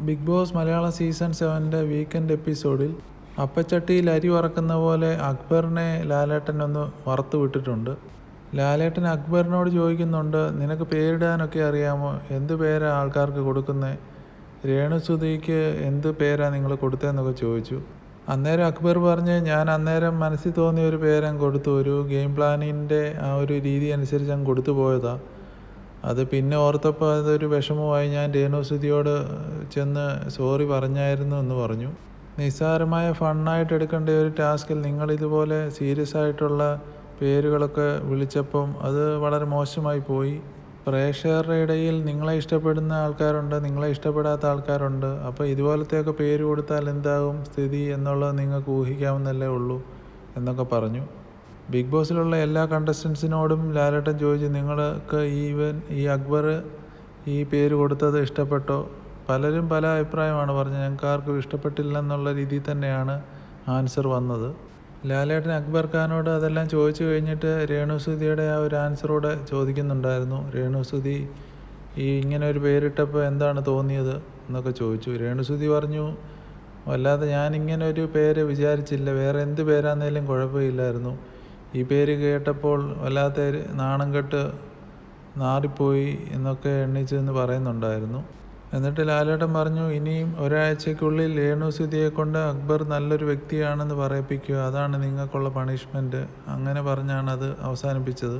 Big Boss Malayalam season 7 weekend എപ്പിസോഡിൽ അപ്പച്ചട്ടിയിൽ അരി വറക്കുന്ന പോലെ അക്ബറിനെ ലാലേട്ടൻ ഒന്ന് വറുത്ത് വിട്ടിട്ടുണ്ട്. ലാലേട്ടൻ അക്ബറിനോട് ചോദിക്കുന്നുണ്ട്, നിനക്ക് പേരിടാനൊക്കെ അറിയാമോ? എന്ത് പേരാ ആൾക്കാർക്ക് കൊടുക്കുന്നത്? രേണുസുധിക്ക് എന്ത് പേരാ നിങ്ങൾ കൊടുത്തതെന്നൊക്കെ ചോദിച്ചു. അന്നേരം അക്ബർ പറഞ്ഞ്, ഞാൻ അന്നേരം മനസ്സിൽ തോന്നിയ ഒരു പേരങ്ങ് കൊടുത്തു. ഒരു ഗെയിം പ്ലാനിൻ്റെ ആ ഒരു രീതി അനുസരിച്ച് അങ്ങ് കൊടുത്തു പോയതാണ്. അത് പിന്നെ ഓർത്തപ്പോൾ അതൊരു വിഷമമായി. ഞാൻ രേണുസുധിയോട് ചെന്ന് സോറി പറഞ്ഞായിരുന്നു എന്ന് പറഞ്ഞു. നിസ്സാരമായ ഫണ്ണായിട്ട് എടുക്കേണ്ട ഒരു ടാസ്കിൽ നിങ്ങളിതുപോലെ സീരിയസ് ആയിട്ടുള്ള പേരുകളൊക്കെ വിളിച്ചപ്പം അത് വളരെ മോശമായി പോയി. പ്രേക്ഷകരുടെ ഇടയിൽ നിങ്ങളെ ഇഷ്ടപ്പെടുന്ന ആൾക്കാരുണ്ട്, നിങ്ങളെ ഇഷ്ടപ്പെടാത്ത ആൾക്കാരുണ്ട്. അപ്പോൾ ഇതുപോലത്തെയൊക്കെ പേര് കൊടുത്താൽ എന്താകും സ്ഥിതി എന്നുള്ളത് നിങ്ങൾക്ക് ഊഹിക്കാവുന്നല്ലേ ഉള്ളൂ എന്നൊക്കെ പറഞ്ഞു. ബിഗ് ബോസിലുള്ള എല്ലാ കണ്ടസ്റ്റൻസിനോടും ലാലേട്ടൻ ചോദിച്ചു, നിങ്ങൾക്ക് ഈ അക്ബർ ഈ പേര് കൊടുത്തത് ഇഷ്ടപ്പെട്ടോ? പലരും പല അഭിപ്രായമാണ് പറഞ്ഞത്. ഞങ്ങൾക്ക് ആർക്കും ഇഷ്ടപ്പെട്ടില്ലെന്നുള്ള രീതിയിൽ തന്നെയാണ് ആൻസർ വന്നത്. ലാലേട്ടൻ അക്ബർ ഖാനോട് അതെല്ലാം ചോദിച്ചു കഴിഞ്ഞിട്ട് രേണുസുധിയുടെ ആ ഒരു ആൻസറോടെ ചോദിക്കുന്നുണ്ടായിരുന്നു. രേണുസുധി ഇങ്ങനെ ഒരു പേരിട്ടപ്പോൾ എന്താണ് തോന്നിയത് എന്നൊക്കെ ചോദിച്ചു. രേണുസുധി പറഞ്ഞു, അല്ലാതെ ഞാനിങ്ങനെ ഒരു പേര് വിചാരിച്ചില്ല, വേറെ എന്ത് പേരാന്നേലും കുഴപ്പമില്ലായിരുന്നു. ഈ പേര് കേട്ടപ്പോൾ വല്ലാത്ത നാണം കെട്ട് നാറിപ്പോയി എന്നൊക്കെ എണ്ണിച്ചെന്ന് പറയുന്നുണ്ടായിരുന്നു. എന്നിട്ട് ലാലേട്ടൻ പറഞ്ഞു, ഇനിയും ഒരാഴ്ചയ്ക്കുള്ളിൽ രേണുസുധിയെ കൊണ്ട് അക്ബർ നല്ലൊരു വ്യക്തിയാണെന്ന് പറയിപ്പിക്കുക, അതാണ് നിങ്ങൾക്കുള്ള പണിഷ്മെൻറ്റ്. അങ്ങനെ പറഞ്ഞാണ് അത് അവസാനിപ്പിച്ചത്.